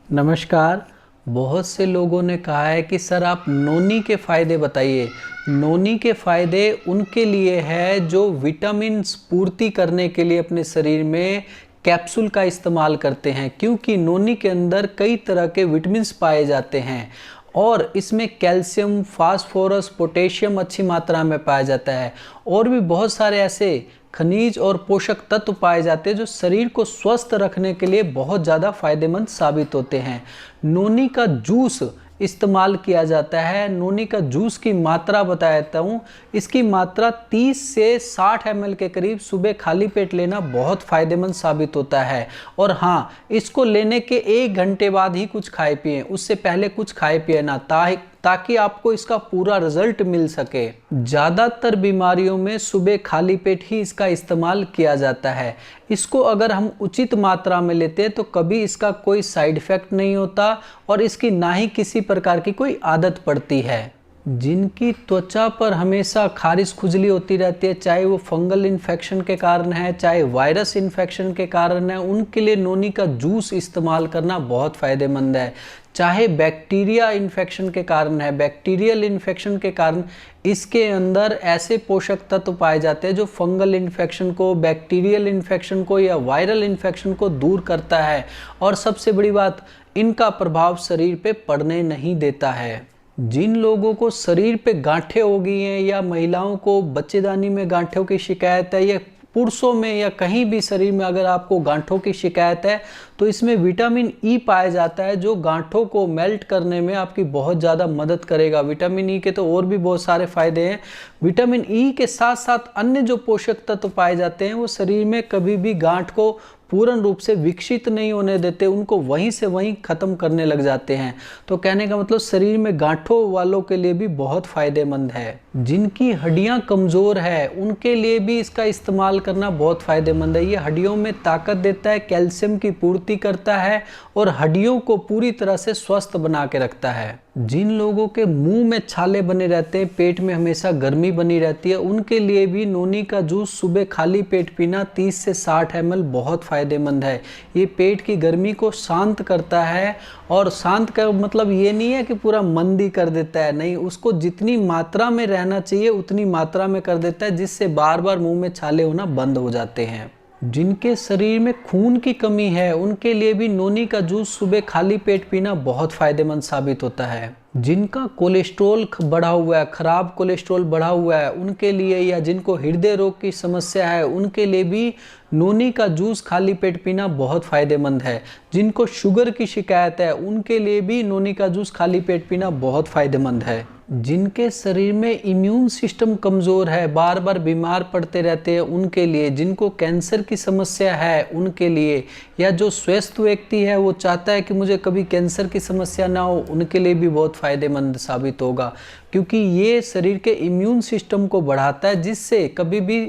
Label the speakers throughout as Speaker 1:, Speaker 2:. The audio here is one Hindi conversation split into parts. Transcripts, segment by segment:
Speaker 1: नमस्कार। बहुत से लोगों ने कहा है कि सर आप नोनी के फ़ायदे बताइए। नोनी के फ़ायदे उनके लिए है जो विटामिन्स पूर्ति करने के लिए अपने शरीर में कैप्सूल का इस्तेमाल करते हैं, क्योंकि नोनी के अंदर कई तरह के विटामिन्स पाए जाते हैं और इसमें कैल्शियम, फास्फोरस, पोटेशियम अच्छी मात्रा में पाया जाता है और भी बहुत सारे ऐसे खनिज और पोषक तत्व पाए जाते हैं जो शरीर को स्वस्थ रखने के लिए बहुत ज़्यादा फायदेमंद साबित होते हैं। नोनी का जूस इस्तेमाल किया जाता है। नोनी का जूस की मात्रा बता देता हूँ। इसकी मात्रा 30 से 60 ml के करीब सुबह खाली पेट लेना बहुत फ़ायदेमंद साबित होता है। और हाँ, इसको लेने के 1 घंटे बाद ही कुछ खाए पिए, उससे पहले कुछ खाए पिए ना, ताकि आपको इसका पूरा रिजल्ट मिल सके। ज़्यादातर बीमारियों में सुबह खाली पेट ही इसका इस्तेमाल किया जाता है। इसको अगर हम उचित मात्रा में लेते हैं तो कभी इसका कोई साइड इफ़ेक्ट नहीं होता और इसकी ना ही किसी प्रकार की कोई आदत पड़ती है। जिनकी त्वचा पर हमेशा खारिश खुजली होती रहती है, चाहे वो फंगल इन्फेक्शन के कारण है, चाहे वायरस इन्फेक्शन के कारण है, उनके लिए नोनी का जूस इस्तेमाल करना बहुत फ़ायदेमंद है। चाहे बैक्टीरिया इन्फेक्शन के कारण है, बैक्टीरियल इन्फेक्शन के कारण इसके अंदर ऐसे पोषक तत्व पाए जाते हैं जो फंगल इन्फेक्शन को, बैक्टीरियल इन्फेक्शन को या वायरल इन्फेक्शन को दूर करता है। और सबसे बड़ी बात, इनका प्रभाव शरीर पे पड़ने नहीं देता है। जिन लोगों को शरीर पे गांठें हो गई हैं या महिलाओं को बच्चेदानी में गांठों की शिकायत है या पुरुषों में या कहीं भी शरीर में अगर आपको गांठों की शिकायत है तो इसमें विटामिन ई पाया जाता है जो गांठों को मेल्ट करने में आपकी बहुत ज़्यादा मदद करेगा। विटामिन ई के तो और भी बहुत सारे फायदे हैं। विटामिन ई के साथ साथ अन्य जो पोषक तत्व पाए जाते हैं वो शरीर में कभी भी गांठ को पूर्ण रूप से विकसित नहीं होने देते, उनको वहीं से वहीं ख़त्म करने लग जाते हैं। तो कहने का मतलब शरीर में गांठों वालों के लिए भी बहुत फ़ायदेमंद है। जिनकी हड्डियां कमज़ोर है उनके लिए भी इसका इस्तेमाल करना बहुत फ़ायदेमंद है। ये हड्डियों में ताकत देता है, कैल्शियम की पूर्ति करता है और हड्डियों को पूरी तरह से स्वस्थ बना के रखता है। जिन लोगों के मुंह में छाले बने रहते हैं, पेट में हमेशा गर्मी बनी रहती है, उनके लिए भी नोनी का जूस सुबह खाली पेट पीना 30 से 60 ml बहुत फ़ायदेमंद है। ये पेट की गर्मी को शांत करता है और शांत का मतलब ये नहीं है कि पूरा मंदी कर देता है, नहीं, उसको जितनी मात्रा में रहना चाहिए उतनी मात्रा में कर देता है, जिससे बार बार मुंह में छाले होना बंद हो जाते हैं। जिनके शरीर में खून की कमी है उनके लिए भी नोनी का जूस सुबह खाली पेट पीना बहुत फ़ायदेमंद साबित होता है। जिनका कोलेस्ट्रॉल बढ़ा हुआ है, खराब कोलेस्ट्रॉल बढ़ा हुआ है, उनके लिए या जिनको हृदय रोग की समस्या है उनके लिए भी नोनी का जूस खाली पेट पीना बहुत फ़ायदेमंद है। जिनको शुगर की शिकायत है उनके लिए भी नोनी का जूस खाली पेट पीना बहुत फ़ायदेमंद है। जिनके शरीर में इम्यून सिस्टम कमज़ोर है, बार बार बीमार पड़ते रहते हैं, उनके लिए, जिनको कैंसर की समस्या है उनके लिए, या जो स्वस्थ व्यक्ति है वो चाहता है कि मुझे कभी कैंसर की समस्या ना हो, उनके लिए भी बहुत फ़ायदेमंद साबित होगा। क्योंकि ये शरीर के इम्यून सिस्टम को बढ़ाता है, जिससे कभी भी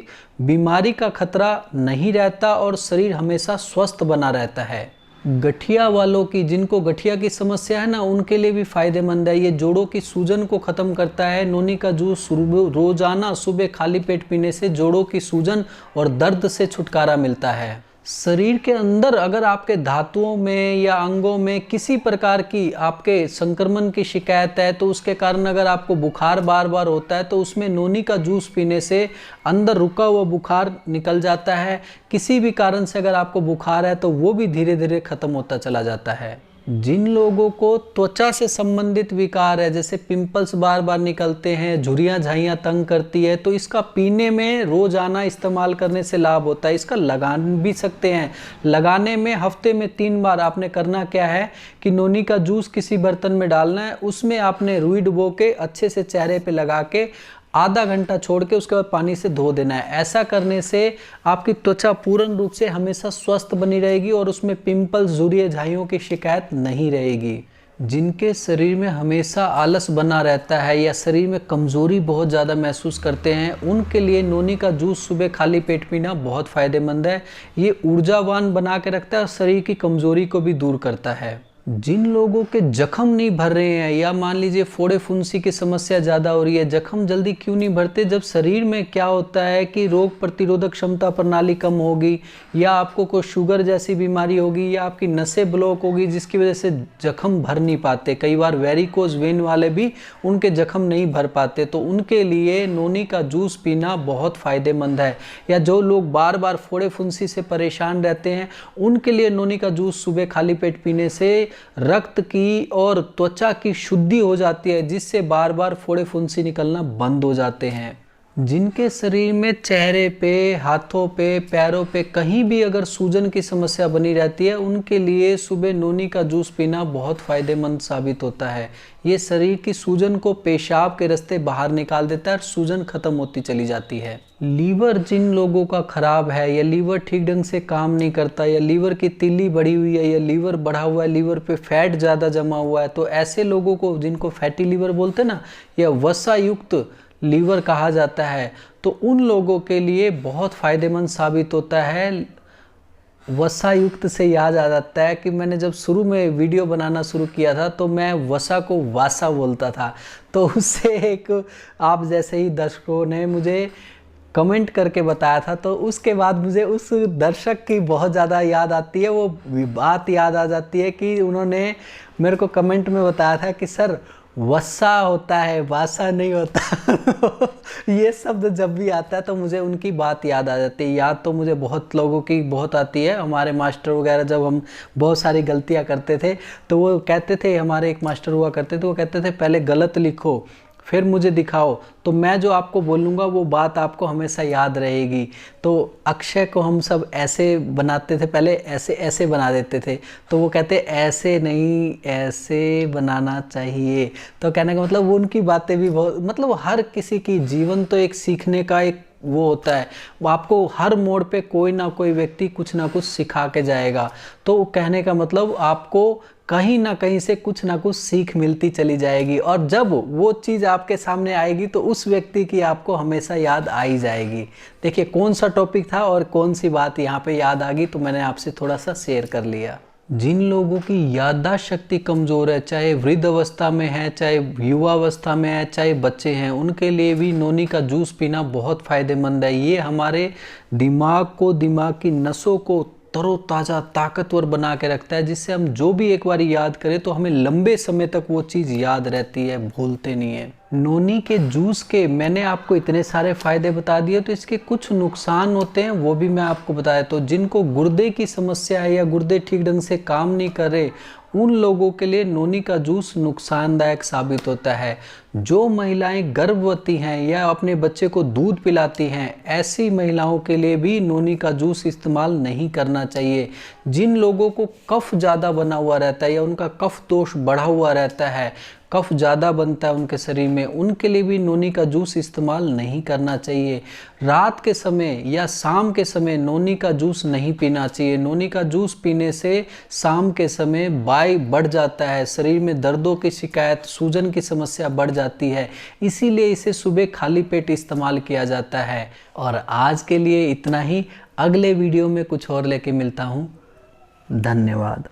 Speaker 1: बीमारी का खतरा नहीं रहता और शरीर हमेशा स्वस्थ बना रहता है। गठिया वालों की, जिनको गठिया की समस्या है ना, उनके लिए भी फ़ायदेमंद है। ये जोड़ों की सूजन को ख़त्म करता है। नोनी का जूस रोज़ाना सुबह खाली पेट पीने से जोड़ों की सूजन और दर्द से छुटकारा मिलता है। शरीर के अंदर अगर आपके धातुओं में या अंगों में किसी प्रकार की आपके संक्रमण की शिकायत है तो उसके कारण अगर आपको बुखार बार बार होता है तो उसमें नोनी का जूस पीने से अंदर रुका हुआ बुखार निकल जाता है। किसी भी कारण से अगर आपको बुखार है तो वो भी धीरे धीरे ख़त्म होता चला जाता है। जिन लोगों को त्वचा से संबंधित विकार है, जैसे पिंपल्स बार बार निकलते हैं, झुर्रियाँ झाइयाँ तंग करती है, तो इसका पीने में रोज़ाना इस्तेमाल करने से लाभ होता है। इसका लगा भी सकते हैं। लगाने में हफ्ते में 3 बार आपने करना क्या है कि नोनी का जूस किसी बर्तन में डालना है, उसमें आपने रुई डुबो के अच्छे से चेहरे पे लगा के आधा घंटा छोड़ के उसके बाद पानी से धो देना है। ऐसा करने से आपकी त्वचा पूर्ण रूप से हमेशा स्वस्थ बनी रहेगी और उसमें पिंपल्स, झुर्रियाँ झाइयों की शिकायत नहीं रहेगी। जिनके शरीर में हमेशा आलस बना रहता है या शरीर में कमज़ोरी बहुत ज़्यादा महसूस करते हैं, उनके लिए नोनी का जूस सुबह खाली पेट पीना बहुत फ़ायदेमंद है। ये ऊर्जावान बना के रखता है और शरीर की कमज़ोरी को भी दूर करता है। जिन लोगों के जख्म नहीं भर रहे हैं, या मान लीजिए फोड़े फुंसी की समस्या ज़्यादा हो रही है, जख्म जल्दी क्यों नहीं भरते? जब शरीर में क्या होता है कि रोग प्रतिरोधक क्षमता प्रणाली कम होगी, या आपको कोई शुगर जैसी बीमारी होगी, या आपकी नसें ब्लॉक होगी, जिसकी वजह से जख्म भर नहीं पाते। कई बार वेरिकोज वेन वाले भी उनके जख्म नहीं भर पाते, तो उनके लिए नोनी का जूस पीना बहुत फ़ायदेमंद है। या जो लोग बार बार फोड़े फुंसी से परेशान रहते हैं, उनके लिए नोनी का जूस सुबह खाली पेट पीने से रक्त की और त्वचा की शुद्धि हो जाती है, जिससे बार बार फोड़े फुंसी निकलना बंद हो जाते हैं। जिनके शरीर में चेहरे पे, हाथों पे, पैरों पे कहीं भी अगर सूजन की समस्या बनी रहती है, उनके लिए सुबह नोनी का जूस पीना बहुत फ़ायदेमंद साबित होता है। ये शरीर की सूजन को पेशाब के रास्ते बाहर निकाल देता है और सूजन खत्म होती चली जाती है। लीवर जिन लोगों का खराब है, या लीवर ठीक ढंग से काम नहीं करता, या लीवर की तिल्ली बढ़ी हुई है, या लीवर बढ़ा हुआ है, लीवर पे फैट ज़्यादा जमा हुआ है, तो ऐसे लोगों को, जिनको फैटी लीवर बोलते हैं ना, या वसा युक्त लीवर कहा जाता है, तो उन लोगों के लिए बहुत फ़ायदेमंद साबित होता है। वसा युक्त से याद आ जाता है कि मैंने जब शुरू में वीडियो बनाना शुरू किया था, तो मैं वसा को वासा बोलता था, तो उससे एक आप जैसे ही दर्शकों ने मुझे कमेंट करके बताया था, तो उसके बाद मुझे उस दर्शक की बहुत ज़्यादा याद आती है। वो बात याद आ जाती है कि उन्होंने मेरे को कमेंट में बताया था कि सर वसा होता है, वासा नहीं होता। ये शब्द जब भी आता है तो मुझे उनकी बात याद आ जाती है। याद तो मुझे बहुत लोगों की बहुत आती है। हमारे मास्टर वगैरह, जब हम बहुत सारी गलतियां करते थे, तो वो कहते थे, हमारे एक मास्टर हुआ करते थे, वो कहते थे पहले गलत लिखो फिर मुझे दिखाओ, तो मैं जो आपको बोलूँगा वो बात आपको हमेशा याद रहेगी। तो अक्षय को हम सब ऐसे बनाते थे, पहले ऐसे ऐसे बना देते थे, तो वो कहते ऐसे नहीं ऐसे बनाना चाहिए। तो कहने का मतलब वो उनकी बातें भी बहुत, मतलब हर किसी की जीवन तो एक सीखने का एक वो होता है, वो आपको हर मोड़ पे कोई ना कोई व्यक्ति कुछ ना कुछ सिखा के जाएगा। तो कहने का मतलब आपको कहीं ना कहीं से कुछ ना कुछ सीख मिलती चली जाएगी, और जब वो चीज़ आपके सामने आएगी तो उस व्यक्ति की आपको हमेशा याद आ ही जाएगी। देखिए कौन सा टॉपिक था और कौन सी बात यहाँ पे याद आ गई, तो मैंने आपसे थोड़ा सा शेयर कर लिया। जिन लोगों की याददाश्त शक्ति कमज़ोर है, चाहे वृद्ध अवस्था में है, चाहे युवा अवस्था में है, चाहे बच्चे हैं, उनके लिए भी नोनी का जूस पीना बहुत फ़ायदेमंद है। ये हमारे दिमाग को, दिमाग की नसों को तरोताज़ा ताकतवर बना के रखता है, जिससे हम जो भी एक बार याद करें तो हमें लंबे समय तक वो चीज़ याद रहती है, भूलते नहीं है। नोनी के जूस के मैंने आपको इतने सारे फ़ायदे बता दिए, तो इसके कुछ नुकसान होते हैं, वो भी मैं आपको बताया। तो जिनको गुर्दे की समस्या है, या गुर्दे ठीक ढंग से काम नहीं कर रहे, उन लोगों के लिए नोनी का जूस नुकसानदायक साबित होता है। जो महिलाएं गर्भवती हैं या अपने बच्चे को दूध पिलाती हैं, ऐसी महिलाओं के लिए भी नोनी का जूस इस्तेमाल नहीं करना चाहिए। जिन लोगों को कफ ज़्यादा बना हुआ रहता है, या उनका कफ दोष बढ़ा हुआ रहता है, कफ ज़्यादा बनता है उनके शरीर में, उनके लिए भी नोनी का जूस इस्तेमाल नहीं करना चाहिए। रात के समय या शाम के समय नोनी का जूस नहीं पीना चाहिए। नोनी का जूस पीने से शाम के समय बाई बढ़ जाता है, शरीर में दर्दों की शिकायत, सूजन की समस्या बढ़ जाती है, इसीलिए इसे सुबह खाली पेट इस्तेमाल किया जाता है। और आज के लिए इतना ही, अगले वीडियो में कुछ और लेके मिलता हूँ। धन्यवाद।